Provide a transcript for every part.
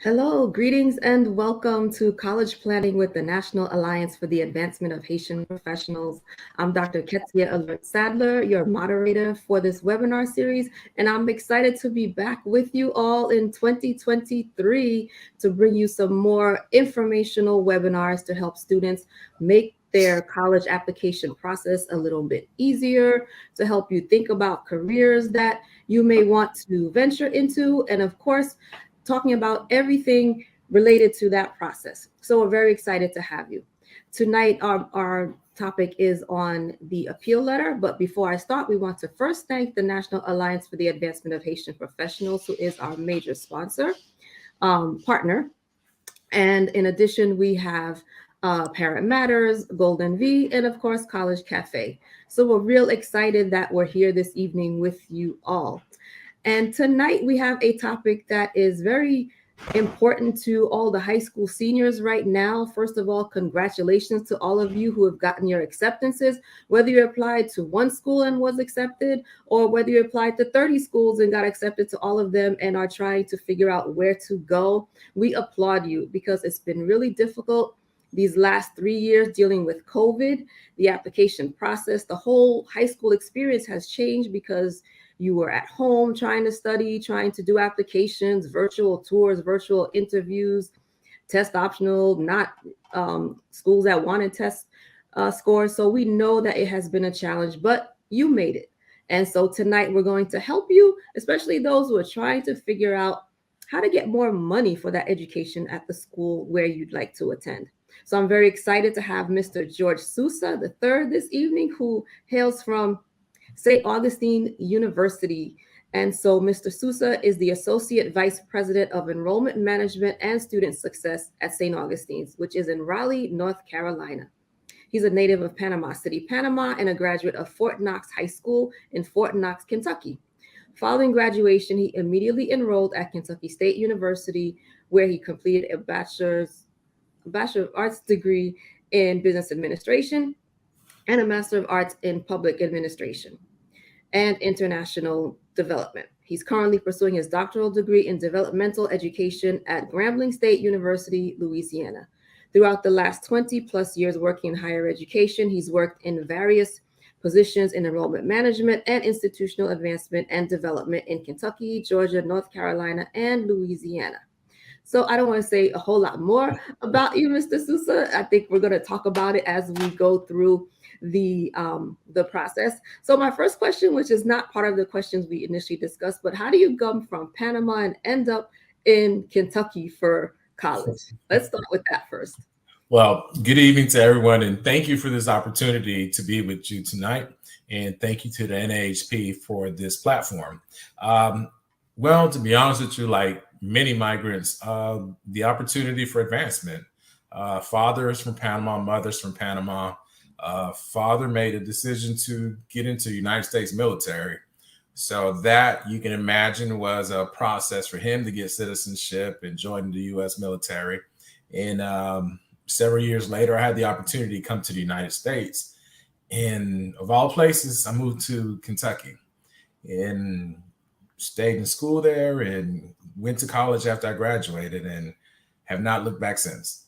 Hello, greetings and welcome to College Planning with the National Alliance for the Advancement of Haitian Professionals. I'm Dr. Ketsia Sadler, your moderator for this webinar series, and I'm excited to be back with you all in 2023 to bring you some more informational webinars to help students make their college application process a little bit easier, to help you think about careers that you may want to venture into, and of course, talking about everything related to that process. So we're very excited to have you. Tonight, our topic is on the appeal letter. But before I start, we want to first thank the National Alliance for the Advancement of Haitian Professionals, who is our major sponsor, partner. And in addition, we have Parent Matters, Golden V, and of course, College Cafe. So we're real excited that we're here this evening with you all. And tonight we have a topic that is very important to all the high school seniors right now. First of all, congratulations to all of you who have gotten your acceptances, whether you applied to one school and was accepted, or whether you applied to 30 schools and got accepted to all of them and are trying to figure out where to go. We applaud you because it's been really difficult these last 3 years dealing with COVID, the application process, the whole high school experience has changed because you were at home trying to study, trying to do applications, virtual tours, virtual interviews, test optional, not schools that wanted test scores. So we know that it has been a challenge, but you made it. And so tonight we're going to help you, especially those who are trying to figure out how to get more money for that education at the school where you'd like to attend. So I'm very excited to have Mr. Jorge Sousa III this evening, who hails from St. Augustine University. And so Mr. Sousa is the Associate Vice President of Enrollment Management and Student Success at St. Augustine's, which is in Raleigh, North Carolina. He's a native of Panama City, Panama, and a graduate of Fort Knox High School in Fort Knox, Kentucky. Following graduation, he immediately enrolled at Kentucky State University, where he completed a Bachelor of Arts degree in Business Administration and a Master of Arts in Public Administration and International Development. He's currently pursuing his doctoral degree in developmental education at Grambling State University, Louisiana. Throughout the last 20 plus years working in higher education, he's worked in various positions in enrollment management and institutional advancement and development in Kentucky, Georgia, North Carolina, and Louisiana. So I don't want to say a whole lot more about you, Mr. Sousa. I think we're going to talk about it as we go through the process. So my first question, which is not part of the questions we initially discussed, but how do you come from Panama and end up in Kentucky for college? Let's start with that first. Well, good evening to everyone, and thank you for this opportunity to be with you tonight. And thank you to the NAAHP for this platform. Well, to be honest with you, like many migrants, the opportunity for advancement. Father is from Panama, mother's from Panama. Father made a decision to get into the United States military. So that, you can imagine, was a process for him to get citizenship and join the U.S. military. And several years later, I had the opportunity to come to the United States. And of all places, I moved to Kentucky and stayed in school there and went to college after I graduated and have not looked back since.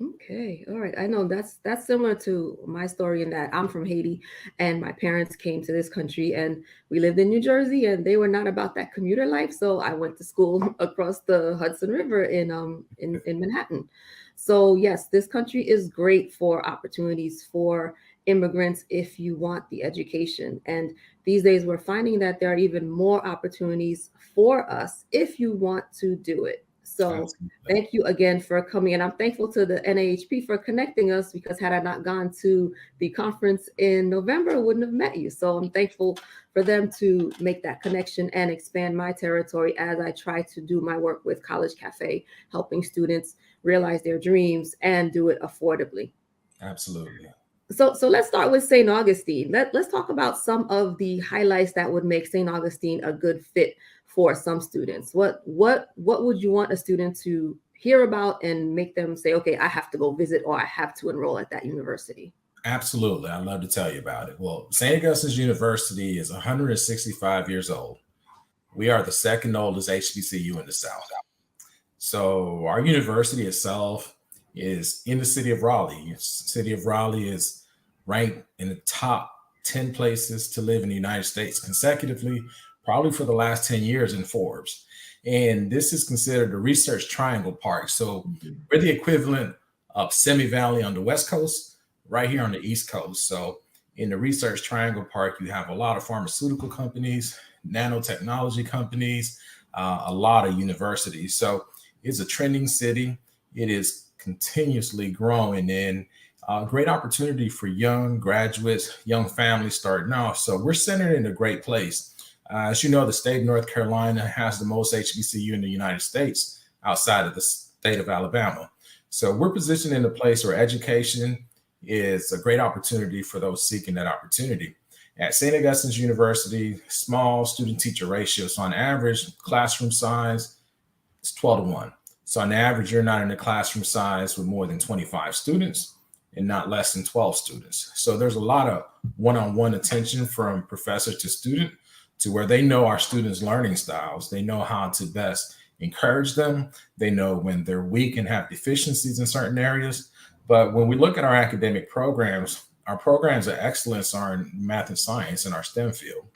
Okay. All right. I know that's similar to my story in that I'm from Haiti and my parents came to this country and we lived in New Jersey and they were not about that commuter life. So I went to school across the Hudson River in Manhattan. So yes, this country is great for opportunities for immigrants if you want the education. And these days we're finding that there are even more opportunities for us if you want to do it. So thank you again for coming. And I'm thankful to the NAAHP for connecting us, because had I not gone to the conference in November, I wouldn't have met you. So I'm thankful for them to make that connection and expand my territory as I try to do my work with College Cafe, helping students realize their dreams and do it affordably. Absolutely. So let's start with St. Augustine. Let's talk about some of the highlights that would make St. Augustine a good fit for some students. What would you want a student to hear about and make them say, okay, I have to go visit or I have to enroll at that university? Absolutely. I'd love to tell you about it. Well, St. Augustine's University is 165 years old. We are the second oldest HBCU in the South. So our university itself is in the city of Raleigh. City of Raleigh is ranked in the top 10 places to live in the United States consecutively, probably for the last 10 years in Forbes. And this is considered the Research Triangle Park. So we're the equivalent of Simi Valley on the West Coast, right here on the East Coast. So in the Research Triangle Park, you have a lot of pharmaceutical companies, nanotechnology companies, a lot of universities. So it's a trending city. It is continuously growing, and a great opportunity for young graduates, young families starting off. So we're centered in a great place. As you know, the state of North Carolina has the most HBCU in the United States outside of the state of Alabama. So we're positioned in a place where education is a great opportunity for those seeking that opportunity. At St. Augustine's University, small student-teacher ratio. So on average, classroom size is 12-1. So on average, you're not in a classroom size with more than 25 students and not less than 12 students. So there's a lot of one-on-one attention from professor to student, to where they know our students' learning styles. They know how to best encourage them. They know when they're weak and have deficiencies in certain areas. But when we look at our academic programs, our programs of excellence are in math and science in our STEM field.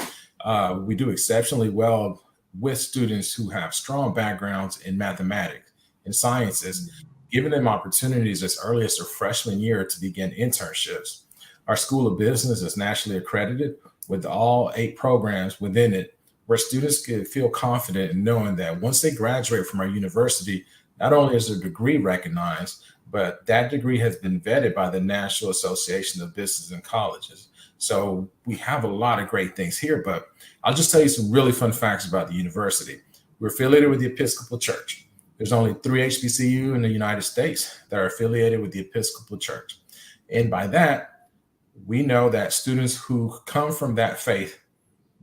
We do exceptionally well with students who have strong backgrounds in mathematics and sciences, giving them opportunities as early as their freshman year to begin internships. Our School of Business is nationally accredited with all 8 programs within it, where students can feel confident in knowing that once they graduate from our university, not only is their degree recognized, but that degree has been vetted by the National Association of Business and Colleges. So we have a lot of great things here, but I'll just tell you some really fun facts about the university. We're affiliated with the Episcopal Church. There's only 3 HBCU in the United States that are affiliated with the Episcopal Church. And by that, we know that students who come from that faith,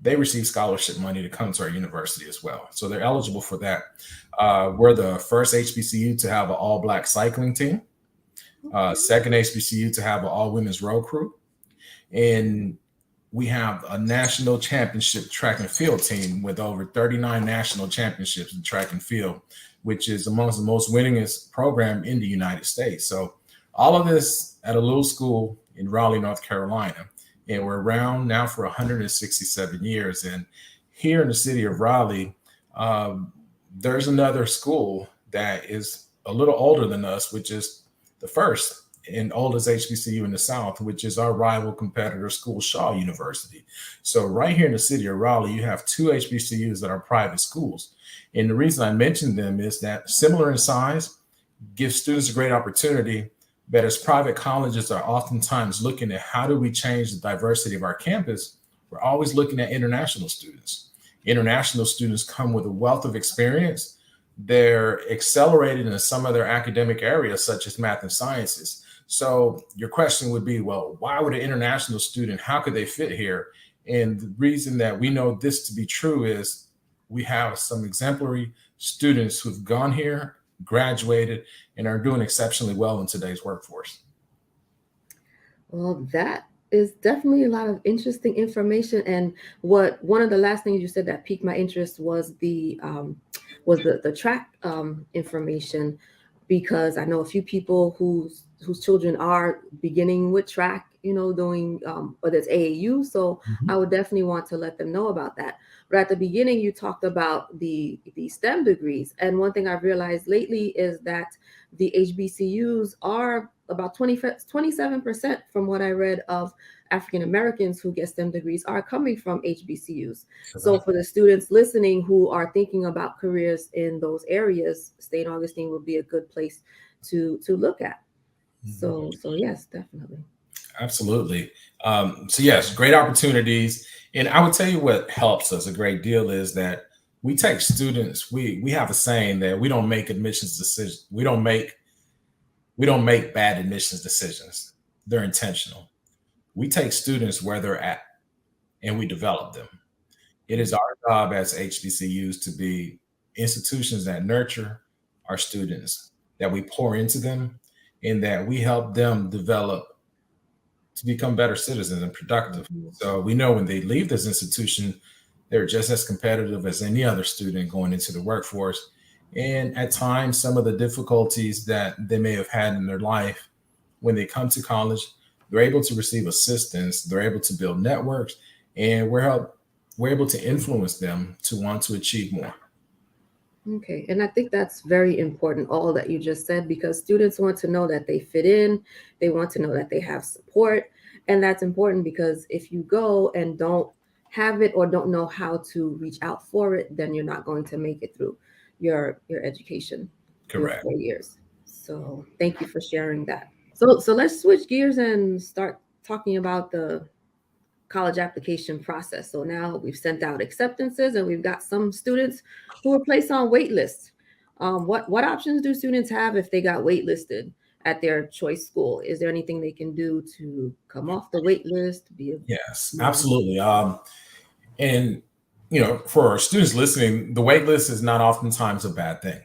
they receive scholarship money to come to our university as well. So they're eligible for that. We're the first HBCU to have an all-Black cycling team, second HBCU to have an all-women's row crew, and we have a national championship track and field team with over 39 national championships in track and field, which is amongst the most winningest program in the United States. So all of this at a little school in Raleigh, North Carolina. And we're around now for 167 years. And here in the city of Raleigh, there's another school that is a little older than us, which is the first and oldest HBCU in the South, which is our rival competitor school, Shaw University. So right here in the city of Raleigh, you have 2 HBCUs that are private schools. And the reason I mentioned them is that similar in size, gives students a great opportunity. But as private colleges are oftentimes looking at how do we change the diversity of our campus, we're always looking at international students. International students come with a wealth of experience. They're accelerated in some of their academic areas, such as math and sciences. So your question would be, well, why would an international student, how could they fit here? And the reason that we know this to be true is we have some exemplary students who've gone here, graduated, and are doing exceptionally well in today's workforce. Well, that is definitely a lot of interesting information. And one of the last things you said that piqued my interest was the track information, because I know a few people whose children are beginning with track, doing whether it's AAU. So I would definitely want to let them know about that. But at the beginning, you talked about the STEM degrees. And one thing I've realized lately is that the HBCUs are about 27% from what I read of African Americans who get STEM degrees are coming from HBCUs. So for the students listening who are thinking about careers in those areas, St. Augustine would be a good place to look at. So yes, definitely. Absolutely. So yes, great opportunities. And I would tell you what helps us a great deal is that we take students, we have a saying that we don't make admissions decisions. We don't make bad admissions decisions. They're intentional. We take students where they're at and we develop them. It is our job as HBCUs to be institutions that nurture our students, that we pour into them, and that we help them develop to become better citizens and productive. So we know when they leave this institution, they're just as competitive as any other student going into the workforce. And at times, some of the difficulties that they may have had in their life when they come to college, they're able to receive assistance, they're able to build networks, and we're able to influence them to want to achieve more. Okay, and I think that's very important, all that you just said, because students want to know that they fit in, they want to know that they have support, and that's important because if you go and don't have it or don't know how to reach out for it, then you're not going to make it through your education, your Correct. 4 years. So thank you for sharing that. So let's switch gears and start talking about the college application process. So now we've sent out acceptances and we've got some students who are placed on wait lists. What options do students have if they got waitlisted at their choice school? Is there anything they can do to come off the wait list? Yes, absolutely. And for our students listening, the wait list is not oftentimes a bad thing.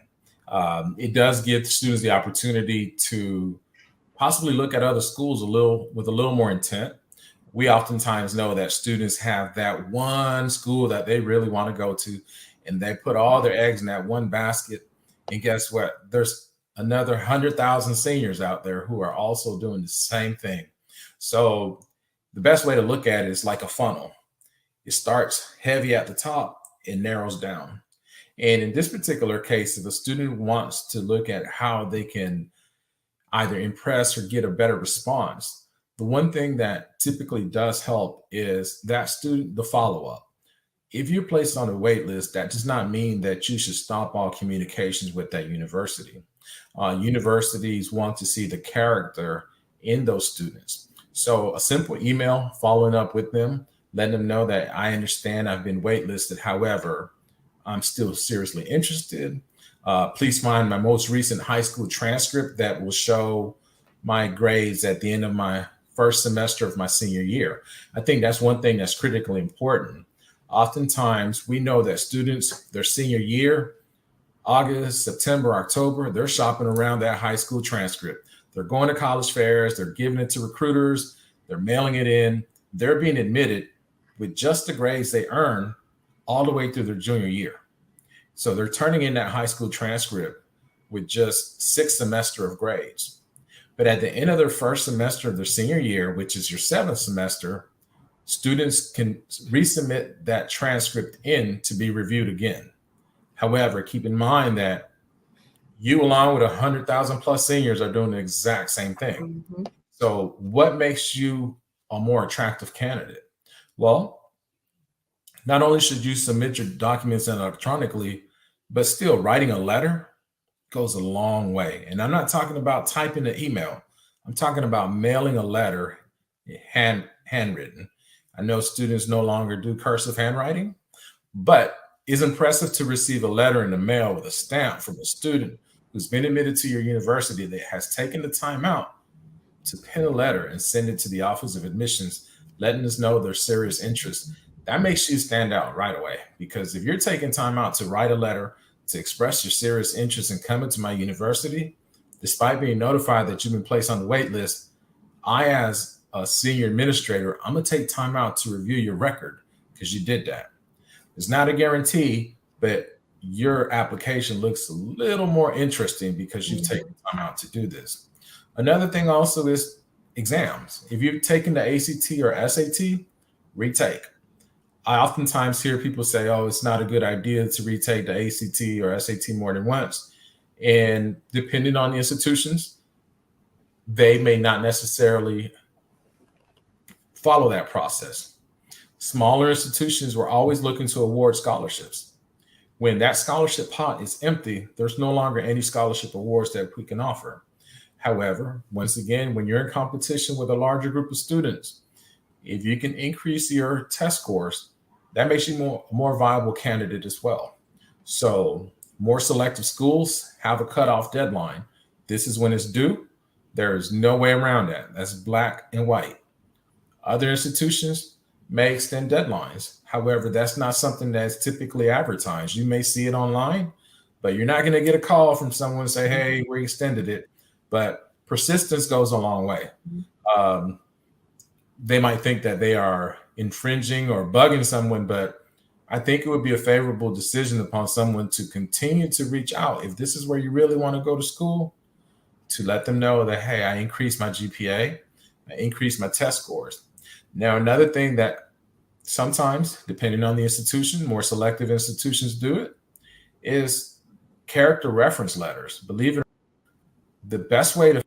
It does give students the opportunity to possibly look at other schools with a little more intent. We oftentimes know that students have that one school that they really want to go to, and they put all their eggs in that one basket. And guess what? There's another 100,000 seniors out there who are also doing the same thing. So the best way to look at it is like a funnel. It starts heavy at the top and narrows down. And in this particular case, if a student wants to look at how they can either impress or get a better response, the one thing that typically does help is that student, the follow-up. If you're placed on a wait list, that does not mean that you should stop all communications with that university. Universities want to see the character in those students. So a simple email following up with them, letting them know that I understand I've been waitlisted. However, I'm still seriously interested. Please find my most recent high school transcript that will show my grades at the end of my first semester of my senior year. I think that's one thing that's critically important. Oftentimes, we know that students, their senior year, August, September, October, they're shopping around that high school transcript. They're going to college fairs, they're giving it to recruiters, they're mailing it in, they're being admitted with just the grades they earn all the way through their junior year. So they're turning in that high school transcript with just 6 semesters of grades. But at the end of their first semester of their senior year, which is your 7th semester, students can resubmit that transcript in to be reviewed again. However, keep in mind that you, along with 100,000 plus seniors, are doing the exact same thing. Mm-hmm. So what makes you a more attractive candidate? Well, not only should you submit your documents electronically, but still writing a letter goes a long way. And I'm not talking about typing an email. I'm talking about mailing a letter handwritten. I know students no longer do cursive handwriting, but it's impressive to receive a letter in the mail with a stamp from a student who's been admitted to your university that has taken the time out to pen a letter and send it to the Office of Admissions, letting us know their serious interest. That makes you stand out right away, because if you're taking time out to write a letter to express your serious interest in coming to my university, despite being notified that you've been placed on the wait list, I, as a senior administrator, I'm going to take time out to review your record because you did that. It's not a guarantee, but your application looks a little more interesting because you've taken time out to do this. Another thing also is exams. If you've taken the ACT or SAT, retake. I oftentimes hear people say, oh, it's not a good idea to retake the ACT or SAT more than once. And depending on the institutions, they may not necessarily follow that process. Smaller institutions were always looking to award scholarships. When that scholarship pot is empty, there's no longer any scholarship awards that we can offer. However, once again, when you're in competition with a larger group of students, if you can increase your test scores, that makes you a more viable candidate as well. So more selective schools have a cutoff deadline. This is when it's due. There is no way around that. That's black and white. Other institutions may extend deadlines. However, that's not something that's typically advertised. You may see it online, but you're not going to get a call from someone and say, hey, we extended it. But persistence goes a long way. They might think that they are infringing or bugging someone, but I think it would be a favorable decision upon someone to continue to reach out. If this is where you really want to go to school, to let them know that, hey, I increased my GPA, I increased my test scores. Now, another thing that sometimes, depending on the institution, more selective institutions do it, is character reference letters. Believe it or not, the best way to find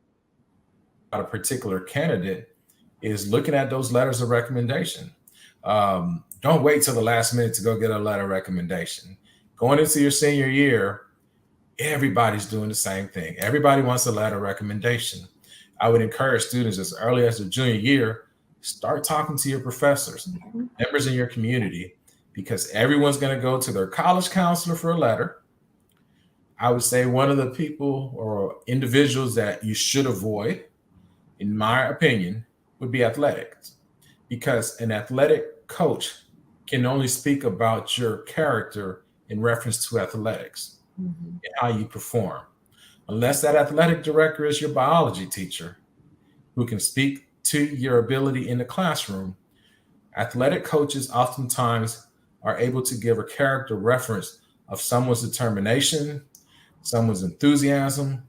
out a particular candidate is looking at those letters of recommendation. Don't wait till the last minute to go get a letter of recommendation. Going into your senior year, everybody's doing the same thing. Everybody wants a letter of recommendation. I would encourage students as early as their junior year, start talking to your professors, members in your community, because everyone's going to go to their college counselor for a letter. I would say one of the people or individuals that you should avoid, in my opinion, would be athletics, because an athletic coach can only speak about your character in reference to athletics and how you perform. Unless that athletic director is your biology teacher who can speak to your ability in the classroom, athletic coaches oftentimes are able to give a character reference of someone's determination, someone's enthusiasm,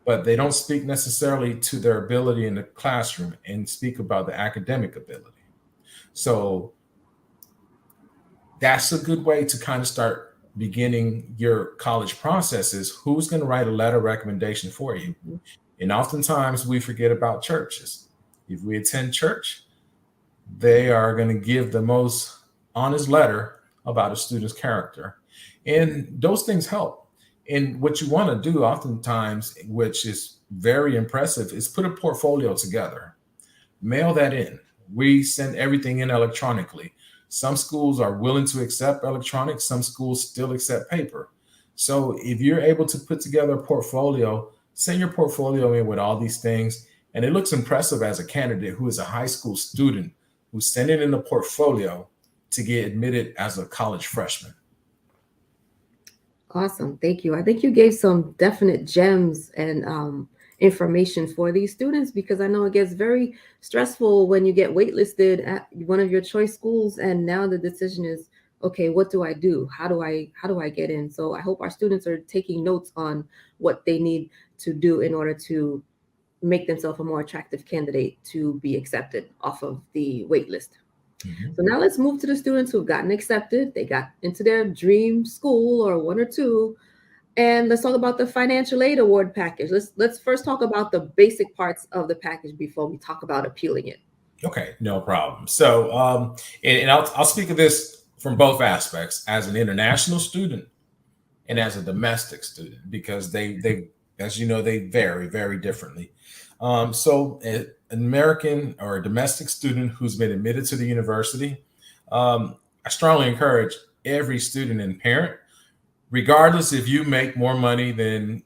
but they don't speak necessarily to their ability in the classroom and speak about the academic ability. So that's a good way to kind of start beginning your college processes. Who's going to write a letter of recommendation for you? And oftentimes we forget about churches. If we attend church, they are going to give the most honest letter about a student's character. And those things help. And what you want to do oftentimes, which is very impressive, is put a portfolio together. Mail that in. We send everything in electronically. Some schools are willing to accept electronic. Some schools still accept paper. So if you're able to put together a portfolio, send your portfolio in with all these things. And it looks impressive as a candidate who is a high school student who's sending in a portfolio to get admitted as a college freshman. Awesome. Thank you. I think you gave some definite gems and information for these students, because I know it gets very stressful when you get waitlisted at one of your choice schools and now the decision is, okay, what do I do? How do I get in? So I hope our students are taking notes on what they need to do in order to make themselves a more attractive candidate to be accepted off of the wait list. So now let's move to the students who've gotten accepted. They got into their dream school or one or two. And let's talk about the financial aid award package. Let's first talk about the basic parts of the package before we talk about appealing it. Okay, no problem. So, and I'll speak of this from both aspects, as an international student and as a domestic student, because they as you know, they vary very differently. So an American or a domestic student who's been admitted to the university, I strongly encourage every student and parent, regardless if you make more money than,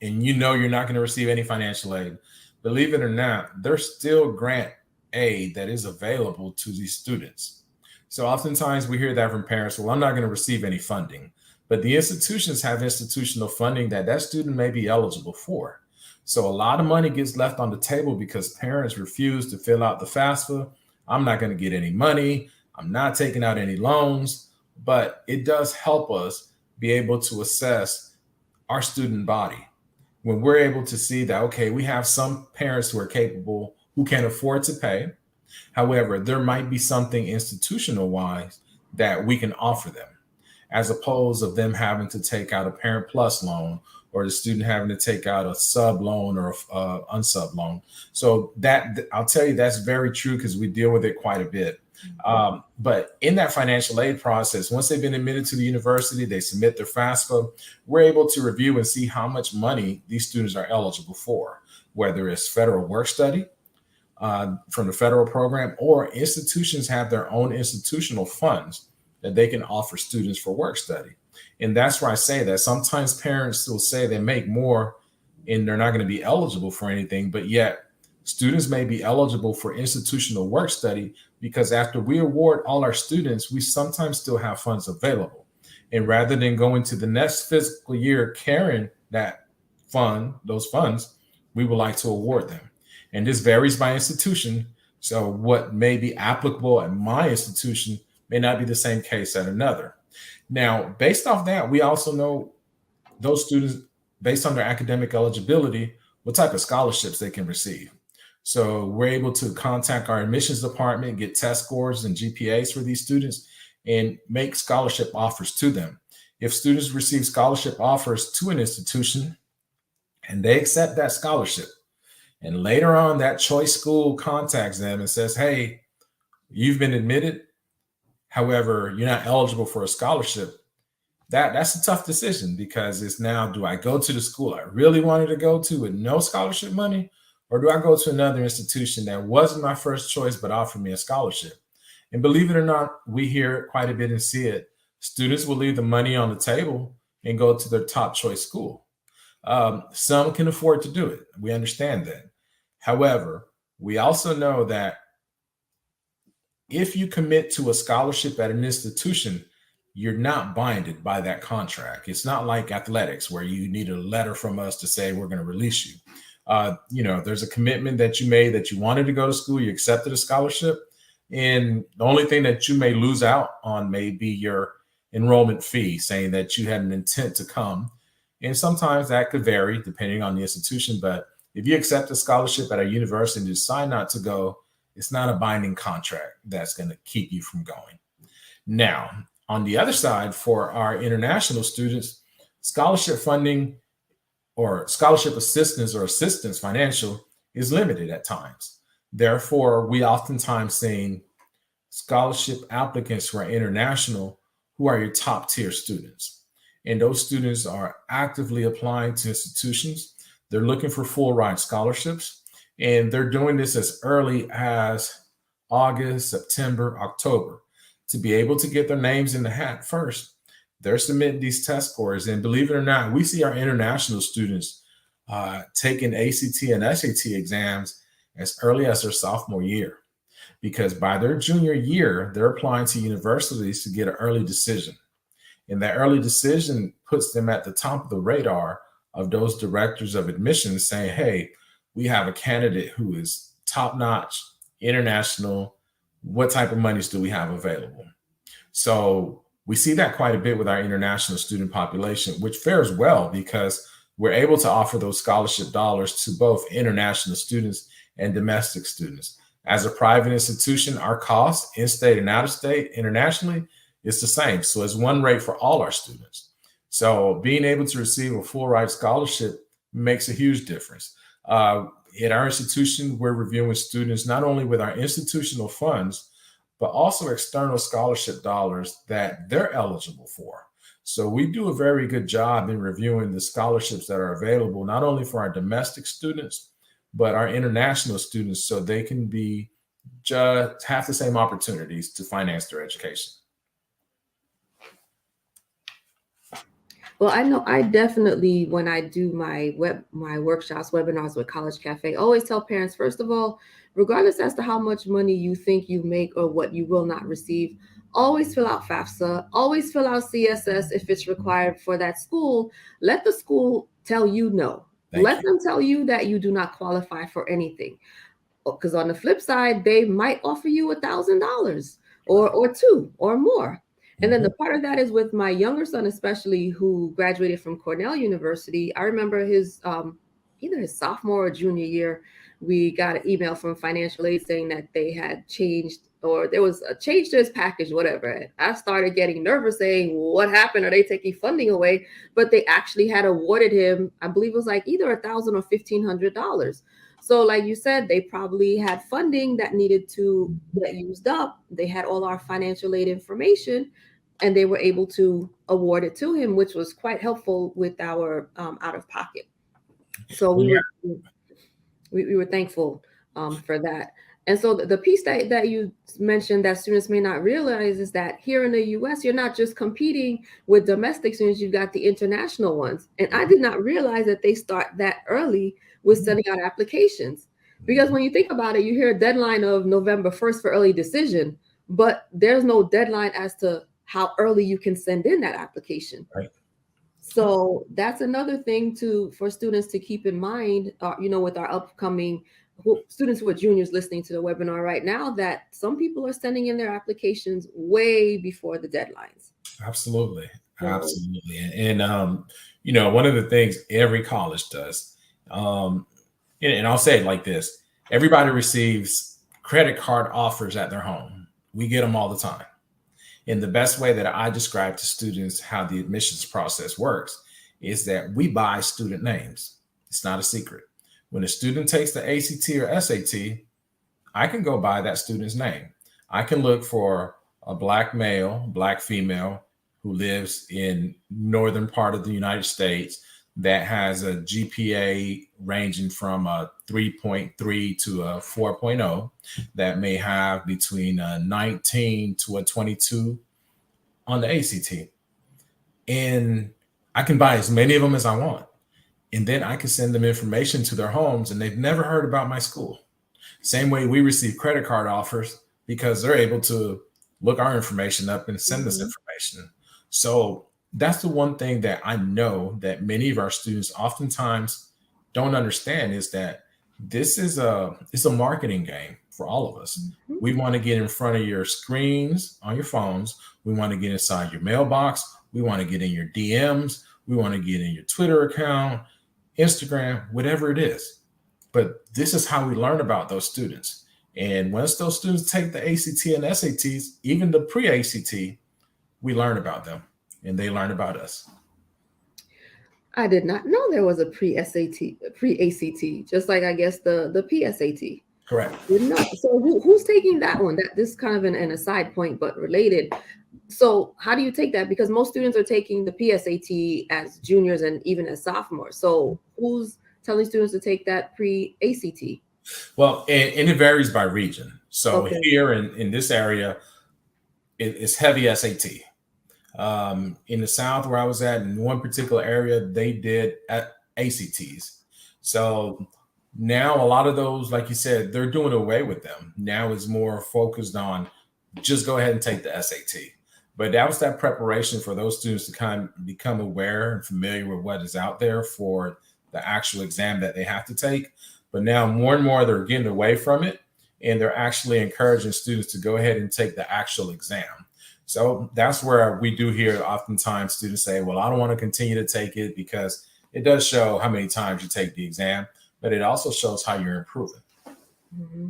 and you know you're not going to receive any financial aid, believe it or not, there's still grant aid that is available to these students. So oftentimes we hear that from parents, well, I'm not going to receive any funding, but the institutions have institutional funding that student may be eligible for. So a lot of money gets left on the table because parents refuse to fill out the FAFSA. I'm not going to get any money. I'm not taking out any loans, but it does help us be able to assess our student body when we're able to see that, okay, we have some parents who are capable, who can afford to pay. However, there might be something institutional wise that we can offer them, as opposed of them having to take out a Parent Plus loan or the student having to take out a sub loan or a unsub loan. So that, I'll tell you, that's very true because we deal with it quite a bit. But in that financial aid process, once they've been admitted to the university, they submit their FAFSA, we're able to review and see how much money these students are eligible for, whether it's federal work study from the federal program, or institutions have their own institutional funds that they can offer students for work study. And that's why I say that sometimes parents will say they make more and they're not going to be eligible for anything, but yet students may be eligible for institutional work study because after we award all our students, we sometimes still have funds available. And rather than going to the next fiscal year carrying that fund, those funds, we would like to award them. And this varies by institution. So what may be applicable at my institution may not be the same case at another. Now, based off that, we also know those students, based on their academic eligibility, what type of scholarships they can receive. So we're able to contact our admissions department, get test scores and GPAs for these students, and make scholarship offers to them. If students receive scholarship offers to an institution and they accept that scholarship, and later on that choice school contacts them and says, hey, you've been admitted, however, you're not eligible for a scholarship, that's a tough decision, because it's now, do I go to the school I really wanted to go to with no scholarship money, or do I go to another institution that wasn't my first choice but offered me a scholarship? And believe it or not, we hear it quite a bit and see it. Students will leave the money on the table and go to their top choice school. Some can afford to do it. We understand that. However, we also know that if you commit to a scholarship at an institution, you're not binded by that contract. It's not like athletics where you need a letter from us to say we're going to release you. There's a commitment that you made that you wanted to go to school, you accepted a scholarship, and the only thing that you may lose out on may be your enrollment fee, saying that you had an intent to come. And sometimes that could vary depending on the institution. But if you accept a scholarship at a university and decide not to go, it's not a binding contract that's going to keep you from going. Now, on the other side, for our international students, scholarship funding or scholarship assistance or assistance financial is limited at times. Therefore, we oftentimes see scholarship applicants who are international, who are your top tier students. And those students are actively applying to institutions. They're looking for full ride scholarships, and they're doing this as early as August, September, October to be able to get their names in the hat first. They're submitting these test scores. And believe it or not, we see our international students taking ACT and SAT exams as early as their sophomore year, because by their junior year, they're applying to universities to get an early decision. And that early decision puts them at the top of the radar of those directors of admissions saying, hey, we have a candidate who is top-notch, international. What type of monies do we have available? So we see that quite a bit with our international student population, which fares well because we're able to offer those scholarship dollars to both international students and domestic students. As a private institution, our cost in-state and out-of-state internationally is the same. So it's one rate for all our students. So being able to receive a full ride scholarship makes a huge difference. At our institution, we're reviewing students not only with our institutional funds, but also external scholarship dollars that they're eligible for. So we do a very good job in reviewing the scholarships that are available, not only for our domestic students, but our international students, so they can be just have the same opportunities to finance their education. Well, I know I definitely, when I do my workshops, webinars with College Cafe, always tell parents, first of all, regardless as to how much money you think you make or what you will not receive, always fill out FAFSA, always fill out CSS if it's required for that school. Let the school tell you no. Let them tell you that you do not qualify for anything. Because on the flip side, they might offer you $1,000 or two or more. And then the part of that is with my younger son, especially, who graduated from Cornell University. I remember his either his sophomore or junior year, we got an email from financial aid saying that they had changed, or there was a change to his package, whatever. And I started getting nervous saying, what happened? Are they taking funding away? But they actually had awarded him, I believe it was like either $1,000 or $1,500. So like you said, they probably had funding that needed to get used up. They had all our financial aid information, and they were able to award it to him, which was quite helpful with our out of pocket. So we were thankful for that. And so the piece that you mentioned that students may not realize is that here in the US, you're not just competing with domestic students, you've got the international ones. And I did not realize that they start that early with sending out applications. Because when you think about it, you hear a deadline of November 1st for early decision, but there's no deadline as to how early you can send in that application. Right. So that's another thing for students to keep in mind, with our upcoming students who are juniors listening to the webinar right now, that some people are sending in their applications way before the deadlines. Absolutely. So, Absolutely. And you know, one of the things every college does, and I'll say it like this, everybody receives credit card offers at their home. We get them all the time. And the best way that I describe to students how the admissions process works is that we buy student names. It's not a secret. When a student takes the ACT or SAT, I can go by that student's name. I can look for a Black male, Black female who lives in northern part of the United States that has a GPA ranging from a 3.3 to a 4.0, that may have between a 19 to a 22 on the ACT. And I can buy as many of them as I want. And then I can send them information to their homes, and they've never heard about my school. Same way we receive credit card offers because they're able to look our information up and send us information. So that's the one thing that I know that many of our students oftentimes don't understand, is that this is it's a marketing game for all of us. We want to get in front of your screens on your phones. We want to get inside your mailbox. We want to get in your DMs. We want to get in your Twitter account, Instagram, whatever it is. But this is how we learn about those students. And once those students take the ACT and SATs, even the pre-ACT, we learn about them and they learn about us. I did not know there was a pre-ACT, just like I guess the PSAT. Correct. So who's taking that one? This is kind of an aside point, but related. So how do you take that? Because most students are taking the PSAT as juniors and even as sophomores. So who's telling students to take that pre-ACT? Well, and it varies by region. So here in this area, it's heavy SAT. In the South where I was at, in one particular area, they did ACTs. So now a lot of those, like you said, they're doing away with them. Now it's more focused on just go ahead and take the SAT. But that was that preparation for those students to kind of become aware and familiar with what is out there for the actual exam that they have to take. But now more and more they're getting away from it, and they're actually encouraging students to go ahead and take the actual exam. So that's where we do hear oftentimes students say, well, I don't want to continue to take it because it does show how many times you take the exam, but it also shows how you're improving. Mm-hmm.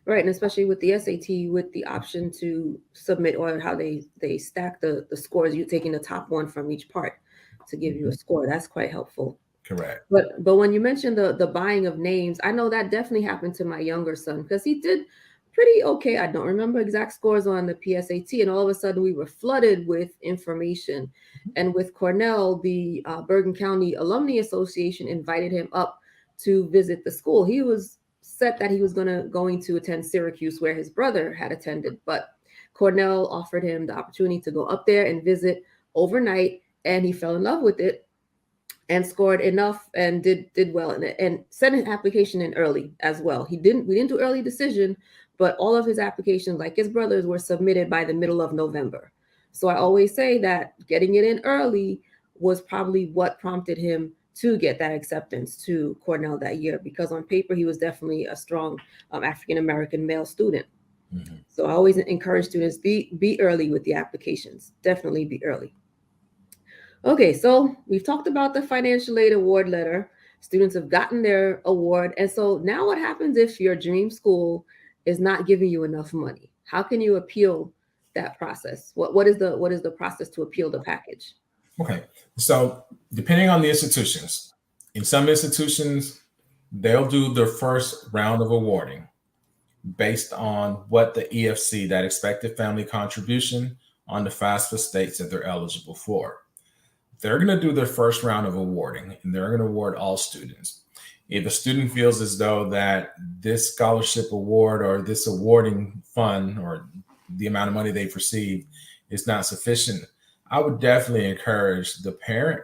Right. And especially with the SAT, with the option to submit, or how they stack the scores, you taking the top one from each part to give you a score. That's quite helpful. Correct. But when you mentioned the buying of names, I know that definitely happened to my younger son, because he did pretty okay. I don't remember exact scores on the PSAT, and all of a sudden we were flooded with information. And with Cornell, the Bergen County Alumni Association invited him up to visit the school. He was set that he was going to attend Syracuse, where his brother had attended, but Cornell offered him the opportunity to go up there and visit overnight, and he fell in love with it and scored enough and did well in it, and sent an application in early as well. We didn't do early decision, but all of his applications, like his brothers, were submitted by the middle of November. So I always say that getting it in early was probably what prompted him to get that acceptance to Cornell that year, because on paper he was definitely a strong African-American male student. Mm-hmm. So I always encourage students, be early with the applications. Definitely be early. Okay, so we've talked about the financial aid award letter. Students have gotten their award. And so now what happens if your dream school is not giving you enough money? How can you appeal that process? What is the process to appeal the package? Okay, so depending on the institutions, in some institutions, they'll do their first round of awarding based on what the EFC, that expected family contribution, on the FAFSA states that they're eligible for. They're going to do their first round of awarding, and they're going to award all students. If a student feels as though that this scholarship award or this awarding fund or the amount of money they've received is not sufficient, I would definitely encourage the parent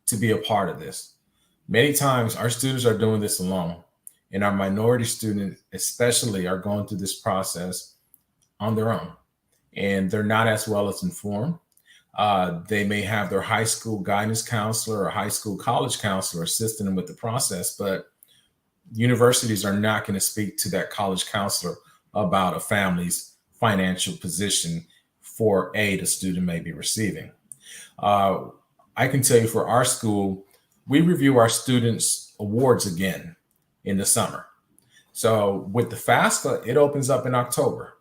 to be a part of this. Many times our students are doing this alone, and our minority students especially are going through this process on their own, and they're not as well as informed. They may have their high school guidance counselor or high school college counselor assisting them with the process, but universities are not going to speak to that college counselor about a family's financial position for aid a student may be receiving. I can tell you for our school, we review our students' awards again in the summer. So with the FAFSA, it opens up in October.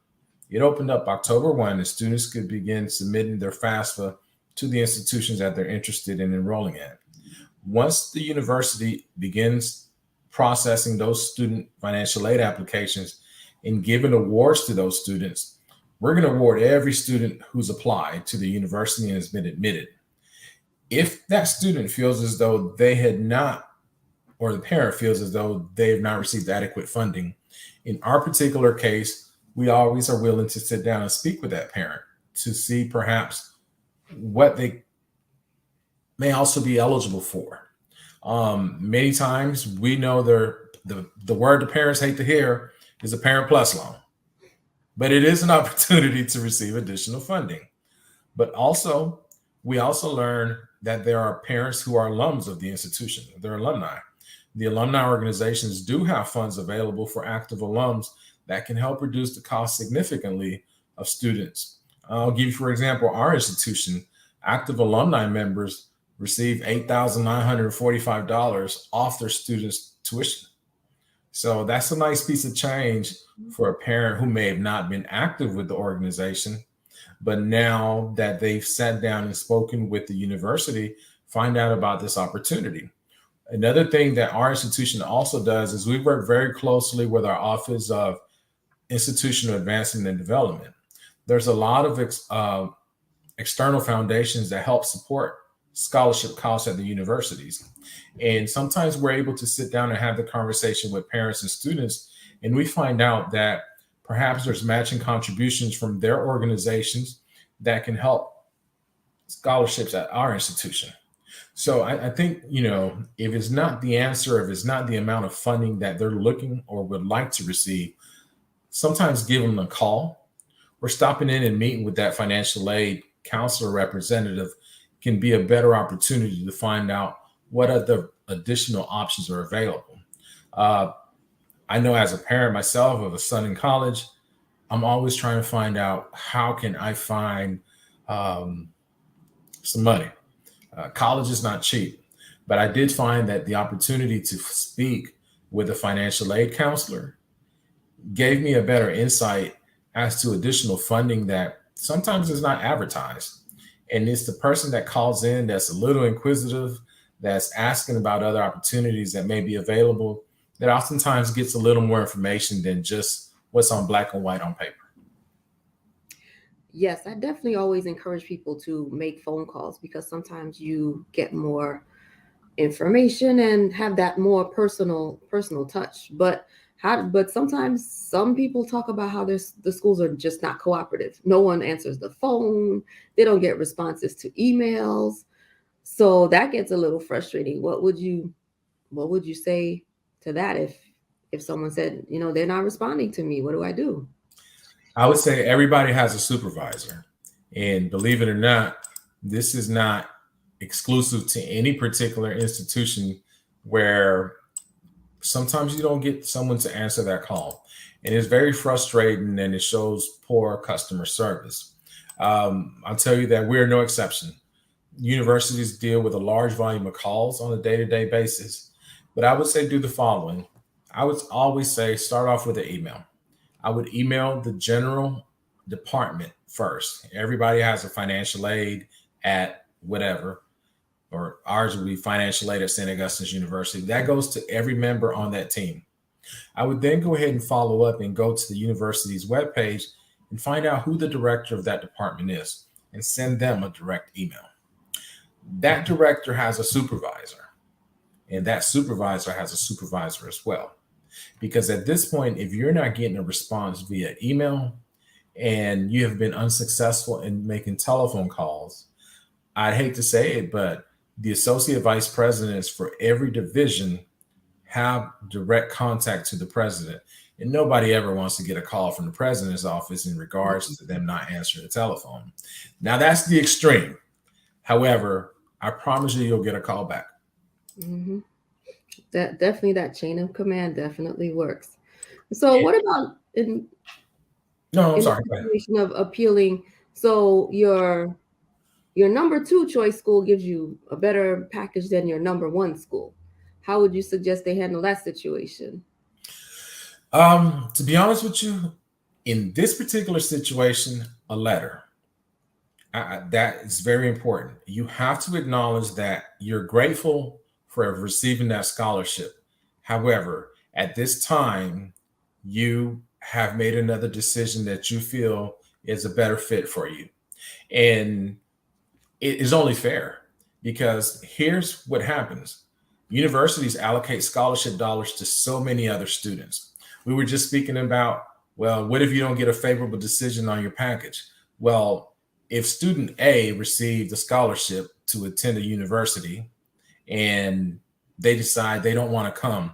It opened up October 1, and students could begin submitting their FAFSA to the institutions that they're interested in enrolling in. Once the university begins processing those student financial aid applications and giving awards to those students, we're going to award every student who's applied to the university and has been admitted. If that student feels as though they had not, or the parent feels as though they have not received adequate funding, in our particular case, we always are willing to sit down and speak with that parent to see perhaps what they may also be eligible for. Many times we know the word the parents hate to hear is a Parent Plus loan, but it is an opportunity to receive additional funding. But also, we also learn that there are parents who are alums of the institution, they're alumni. The alumni organizations do have funds available for active alums that can help reduce the cost significantly of students. I'll give you, for example, our institution, active alumni members receive $8,945 off their students' tuition. So that's a nice piece of change for a parent who may have not been active with the organization, but now that they've sat down and spoken with the university, find out about this opportunity. Another thing that our institution also does is we work very closely with our Office of Institutional Advancement and Development. There's a lot of external foundations that help support scholarship costs at the universities. And sometimes we're able to sit down and have the conversation with parents and students, and we find out that perhaps there's matching contributions from their organizations that can help scholarships at our institution. So I think, if it's not the answer, if it's not the amount of funding that they're looking or would like to receive, sometimes give them a call or stopping in and meeting with that financial aid counselor representative can be a better opportunity to find out what other additional options are available. I know as a parent myself of a son in college, I'm always trying to find out how can I find some money. College is not cheap, but I did find that the opportunity to speak with a financial aid counselor gave me a better insight as to additional funding that sometimes is not advertised. And it's the person that calls in that's a little inquisitive, that's asking about other opportunities that may be available, that oftentimes gets a little more information than just what's on black and white on paper. Yes, I definitely always encourage people to make phone calls because sometimes you get more information and have that more personal touch. But sometimes some people talk about how the schools are just not cooperative. No one answers the phone. They don't get responses to emails. So that gets a little frustrating. What would you say to that if someone said, they're not responding to me? What do I do? I would say everybody has a supervisor. And believe it or not, this is not exclusive to any particular institution where sometimes you don't get someone to answer that call. And it's very frustrating and it shows poor customer service. I'll tell you that we're no exception. Universities deal with a large volume of calls on a day-to-day basis. But I would say do the following. I would always say start off with an email. I would email the general department first. Everybody has a financial aid at whatever, or ours would be financial aid at St. Augustine's University. That goes to every member on that team. I would then go ahead and follow up and go to the university's webpage and find out who the director of that department is and send them a direct email. That director has a supervisor, and that supervisor has a supervisor as well. Because at this point, if you're not getting a response via email and you have been unsuccessful in making telephone calls, I'd hate to say it, but the associate vice presidents for every division have direct contact to the president. And nobody ever wants to get a call from the president's office in regards to them not answering the telephone. Now, that's the extreme. However, I promise you'll get a call back. Mm-hmm. That definitely, that chain of command definitely works. So what about No, I'm in the sorry. Go ahead. situation of appealing? So your number two choice school gives you a better package than your number one school. How would you suggest they handle that situation? To be honest with you, in this particular situation, a letter. That is very important. You have to acknowledge that you're grateful for receiving that scholarship. However, at this time, you have made another decision that you feel is a better fit for you. And it is only fair because here's what happens: universities allocate scholarship dollars to so many other students. We were just speaking about, well, what if you don't get a favorable decision on your package? Well, if student A received a scholarship to attend a university and they decide they don't want to come,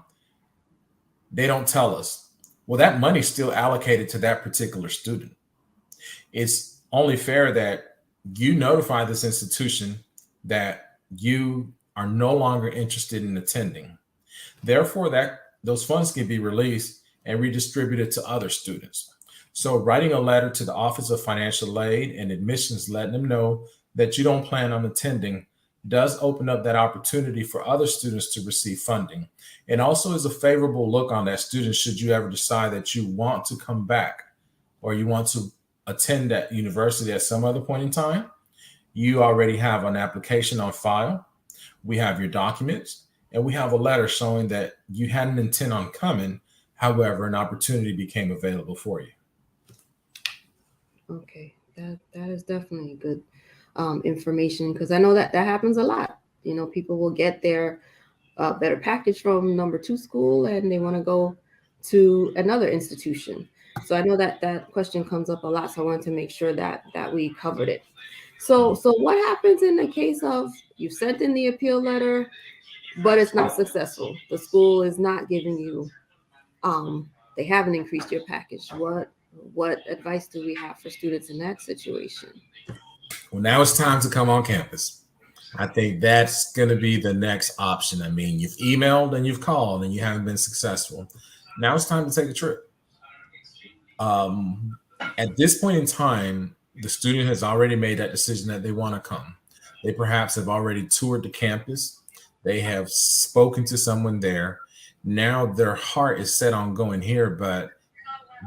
they don't tell us. Well, that money's still allocated to that particular student. It's only fair that you notify this institution that you are no longer interested in attending. Therefore, that those funds can be released and redistributed to other students. So, writing a letter to the Office of Financial Aid and Admissions, letting them know that you don't plan on attending, does open up that opportunity for other students to receive funding. And also is a favorable look on that student should you ever decide that you want to come back or you want to attend that university at some other point in time. You already have an application on file. We have your documents, and we have a letter showing that you had an intent on coming. However, an opportunity became available for you. Okay, that is definitely good information, because I know that that happens a lot. You know, people will get their better package from number two school and they want to go to another institution. So I know that that question comes up a lot. So I wanted to make sure that we covered it. So what happens in the case of you sent in the appeal letter, but it's not successful? The school is not giving you they haven't increased your package. What advice do we have for students in that situation? Well, now it's time to come on campus. I think that's going to be the next option. I mean, you've emailed and you've called and you haven't been successful. Now it's time to take a trip. At this point in time, the student has already made that decision that they want to come. They perhaps have already toured the campus. They have spoken to someone there. Now their heart is set on going here, but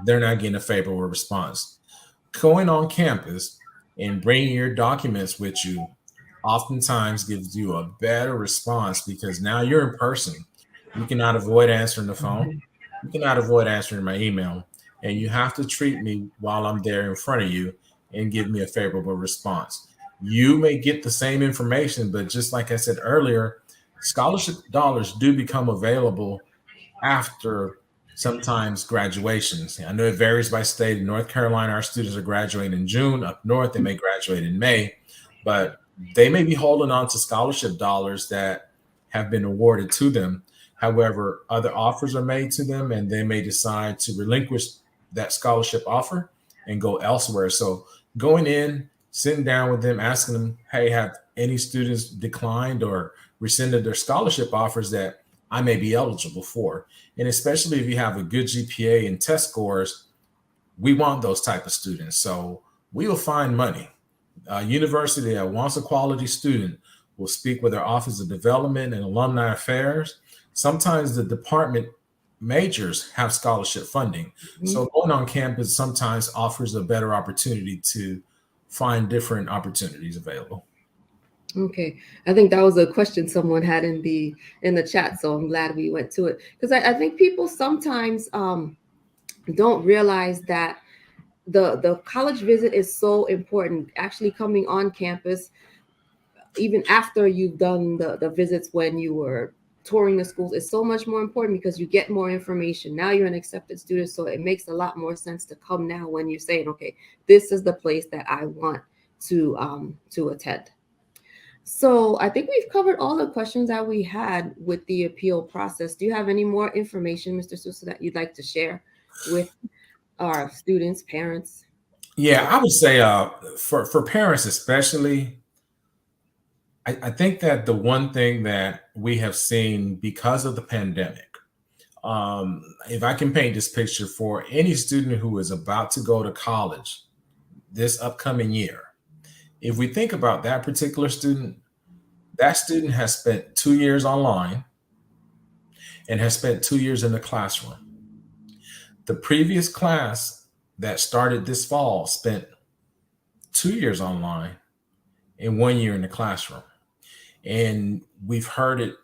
they're not getting a favorable response. Going on campus and bringing your documents with you oftentimes gives you a better response because now you're in person. You cannot avoid answering the phone. You cannot avoid answering my email. And you have to treat me while I'm there in front of you and give me a favorable response. You may get the same information, but just like I said earlier, scholarship dollars do become available after sometimes graduations. I know it varies by state. In North Carolina, our students are graduating in June. Up north, they may graduate in May, but they may be holding on to scholarship dollars that have been awarded to them. However, other offers are made to them, and they may decide to relinquish that scholarship offer and go elsewhere. So going in, sitting down with them, asking them, hey, have any students declined or rescinded their scholarship offers that I may be eligible for? And especially if you have a good GPA and test scores, we want those type of students. So we will find money. A university that wants a quality student will speak with their Office of Development and Alumni Affairs. Sometimes the department majors have scholarship funding. Mm-hmm. So going on campus sometimes offers a better opportunity to find different opportunities available. Okay, I think that was a question someone had in the chat, so I'm glad we went to it, because I think people sometimes don't realize that the college visit is so important. Actually, coming on campus, even after you've done the visits when you were touring the schools, is so much more important because you get more information. Now you're an accepted student, so it makes a lot more sense to come now when you're saying, okay, this is the place that I want to attend. So I think we've covered all the questions that we had with the appeal process. Do you have any more information, Mr. Sousa, that you'd like to share with our students, parents? Yeah, I would say for parents especially, I think that the one thing that we have seen because of the pandemic, if I can paint this picture for any student who is about to go to college this upcoming year, if we think about that particular student, that student has spent 2 years online and has spent 2 years in the classroom. The previous class that started this fall spent 2 years online and 1 year in the classroom. And we've heard it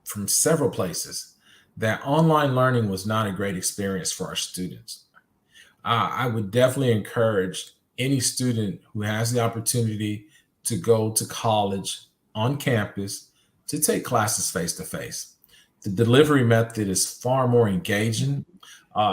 from several places that online learning was not a great experience for our students. I would definitely encourage any student who has the opportunity to go to college on campus to take classes face to face. The delivery method is far more engaging.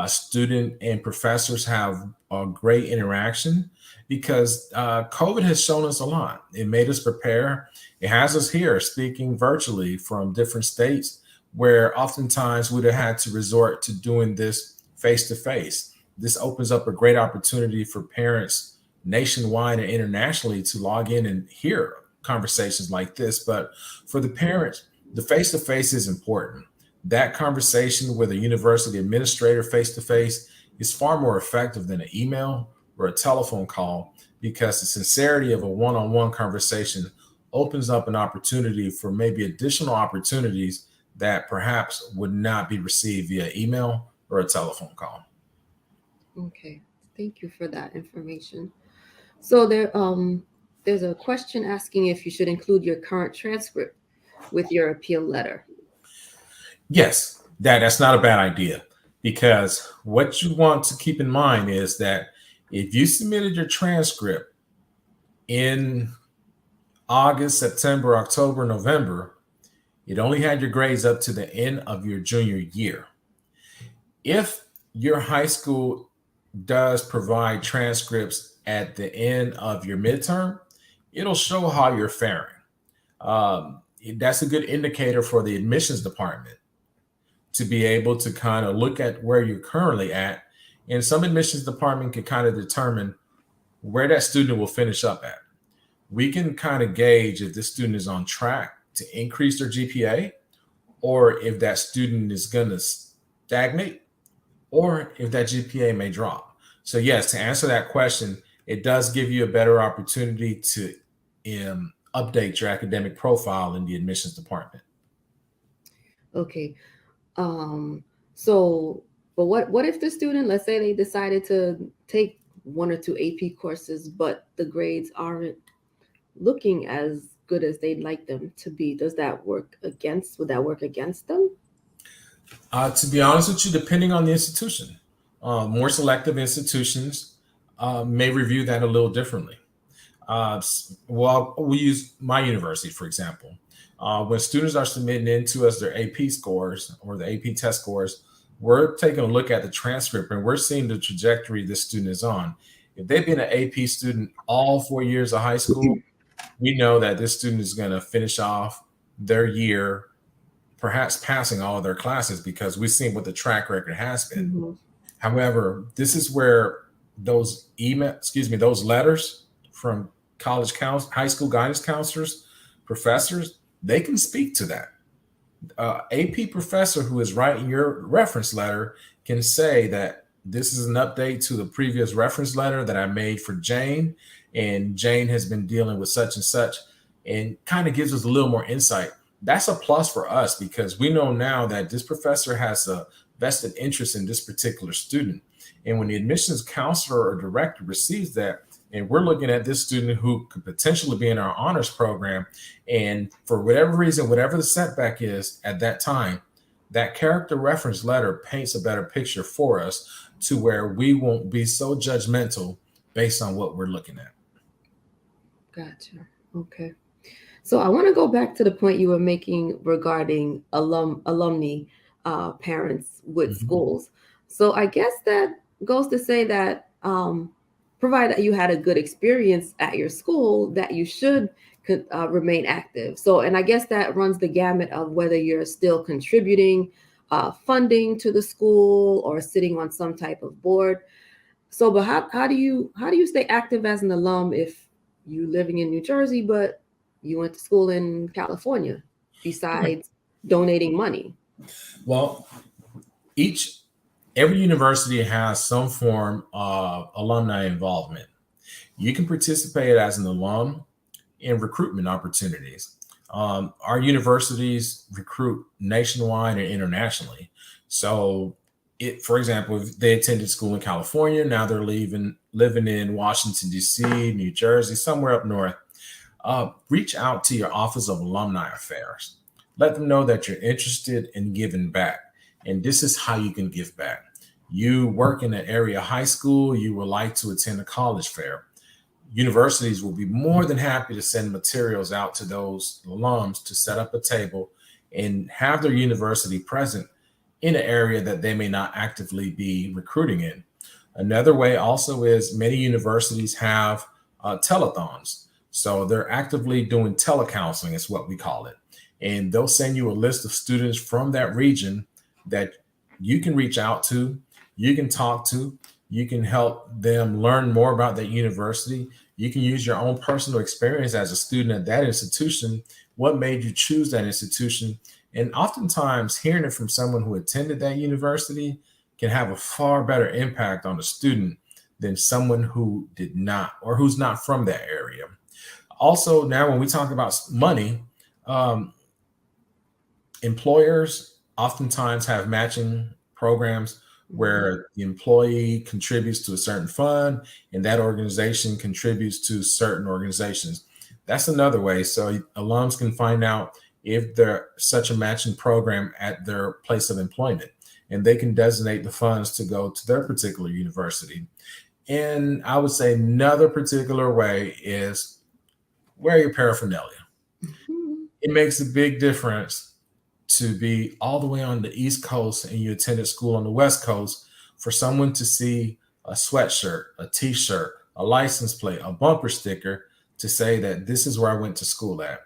Student and professors have a great interaction because COVID has shown us a lot. It made us prepare. It has us here speaking virtually from different states where oftentimes we'd have had to resort to doing this face to face. This opens up a great opportunity for parents nationwide and internationally to log in and hear conversations like this. But for the parents, the face to face is important. That conversation with a university administrator face to face is far more effective than an email or a telephone call because the sincerity of a one on one conversation opens up an opportunity for maybe additional opportunities that perhaps would not be received via email or a telephone call. Okay, thank you for that information. So there's a question asking if you should include your current transcript with your appeal letter. Yes, that's not a bad idea because what you want to keep in mind is that if you submitted your transcript in August, September, October, November, it only had your grades up to the end of your junior year. If your high school does provide transcripts at the end of your midterm, it'll show how you're faring. That's a good indicator for the admissions department to be able to kind of look at where you're currently at. And some admissions department can kind of determine where that student will finish up at. We can kind of gauge if this student is on track to increase their GPA or if that student is going to stagnate or if that GPA may drop. So yes, to answer that question, it does give you a better opportunity to update your academic profile in the admissions department. Okay. So, but what if the student, let's say they decided to take 1 or 2 AP courses, but the grades aren't looking as good as they'd like them to be? Would that work against them? To be honest with you, depending on the institution, more selective institutions may review that a little differently. Well, we use my university, for example. When students are submitting into us their AP scores or the AP test scores, we're taking a look at the transcript and we're seeing the trajectory this student is on. If they've been an AP student all 4 years of high school, we know that this student is going to finish off their year, perhaps passing all of their classes because we've seen what the track record has been. Mm-hmm. However, this is where those those letters from high school guidance counselors, professors, they can speak to that. AP professor who is writing your reference letter can say that this is an update to the previous reference letter that I made for Jane, and Jane has been dealing with such and such, and kind of gives us a little more insight. That's a plus for us because we know now that this professor has a vested interest in this particular student. And when the admissions counselor or director receives that, and we're looking at this student who could potentially be in our honors program, and for whatever reason, whatever the setback is at that time, that character reference letter paints a better picture for us to where we won't be so judgmental based on what we're looking at. Gotcha. Okay. So I want to go back to the point you were making regarding alumni parents with mm-hmm. schools. So I guess that goes to say that provided that you had a good experience at your school, that you should remain active. So, and I guess that runs the gamut of whether you're still contributing funding to the school or sitting on some type of board. So, but how do you stay active as an alum if you're living in New Jersey, but you went to school in California besides donating money? Well, every university has some form of alumni involvement. You can participate as an alum in recruitment opportunities. Our universities recruit nationwide and internationally. So, for example, if they attended school in California, now they're living in Washington, D.C., New Jersey, somewhere up north. Reach out to your Office of Alumni Affairs. Let them know that you're interested in giving back. And this is how you can give back. You work in an area high school, you would like to attend a college fair. Universities will be more than happy to send materials out to those alums to set up a table and have their university present in an area that they may not actively be recruiting in. Another way also is many universities have telethons. So they're actively doing telecounseling, is what we call it. And they'll send you a list of students from that region that you can reach out to, you can talk to, you can help them learn more about that university. You can use your own personal experience as a student at that institution. What made you choose that institution? And oftentimes, hearing it from someone who attended that university can have a far better impact on a student than someone who did not or who's not from that area. Also, now when we talk about money, employers oftentimes have matching programs where the employee contributes to a certain fund and that organization contributes to certain organizations. That's another way. So alums can find out if there's such a matching program at their place of employment, and they can designate the funds to go to their particular university. And I would say another particular way is wear your paraphernalia. It makes a big difference to be all the way on the East Coast and you attended school on the West Coast for someone to see a sweatshirt, a t-shirt, a license plate, a bumper sticker to say that this is where I went to school at.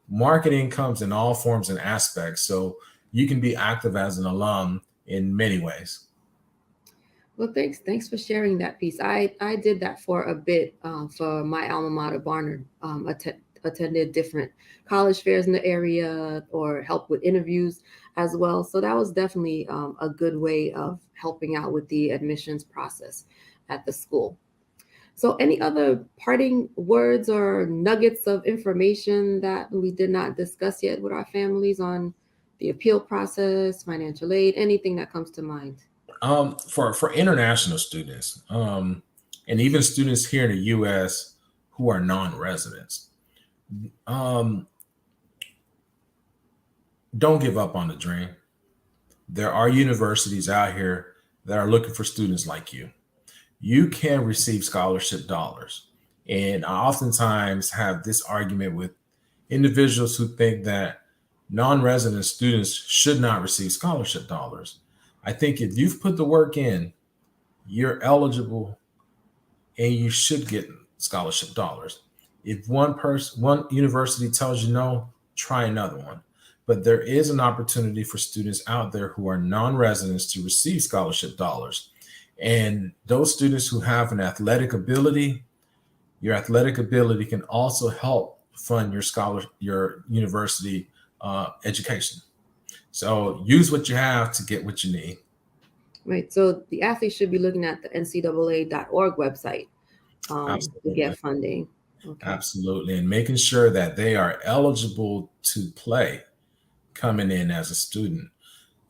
Marketing comes in all forms and aspects, so you can be active as an alum in many ways. Well, thanks for sharing that piece. I did that for a bit for my alma mater, Barnard. Attended different college fairs in the area or helped with interviews as well. So that was definitely a good way of helping out with the admissions process at the school. So any other parting words or nuggets of information that we did not discuss yet with our families on the appeal process, financial aid, anything that comes to mind? For international students, and even students here in the U.S. who are non-residents, don't give up on the dream. There are universities out here that are looking for students like you. You can receive scholarship dollars. And I oftentimes have this argument with individuals who think that non-resident students should not receive scholarship dollars. I think if you've put the work in, you're eligible and you should get scholarship dollars. If one university tells you no, try another one. But there is an opportunity for students out there who are non-residents to receive scholarship dollars. And those students who have an athletic ability, your athletic ability can also help fund your university education. So use what you have to get what you need. Right. So the athletes should be looking at the ncaa.org website to get funding. Okay. Absolutely. And making sure that they are eligible to play coming in as a student.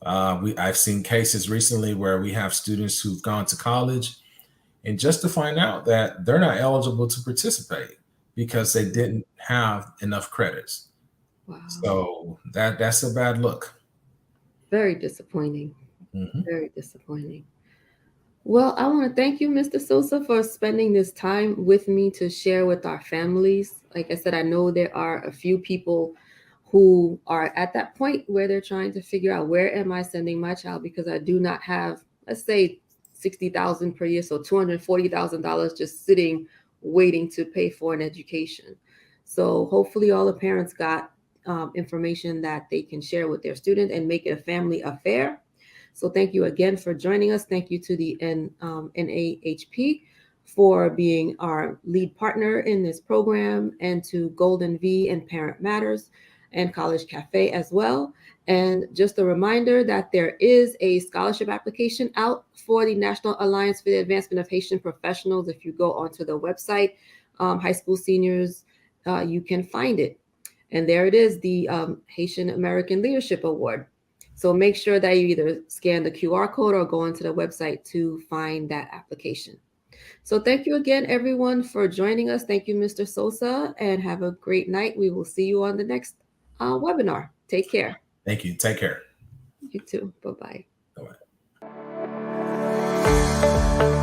I've seen cases recently where we have students who've gone to college and just to find out that they're not eligible to participate because they didn't have enough credits. Wow. So that's a bad look. Very disappointing. Mm-hmm. Very disappointing. Well, I want to thank you, Mr. Sousa, for spending this time with me to share with our families. Like I said, I know there are a few people who are at that point where they're trying to figure out, where am I sending my child? Because I do not have, let's say, $60,000 per year, so $240,000 just sitting waiting to pay for an education. So hopefully all the parents got information that they can share with their student and make it a family affair. So thank you again for joining us. Thank you to the NAAHP for being our lead partner in this program, and to Golden V and Parent Matters and College Cafe as well. And just a reminder that there is a scholarship application out for the National Alliance for the Advancement of Haitian Professionals. If you go onto the website, high school seniors, you can find it. And there it is, the Haitian American Leadership Award. So make sure that you either scan the QR code or go onto the website to find that application. So thank you again, everyone, for joining us. Thank you, Mr. Sousa, and have a great night. We will see you on the next webinar. Take care. Thank you. Take care. You too. Bye-bye. Bye-bye.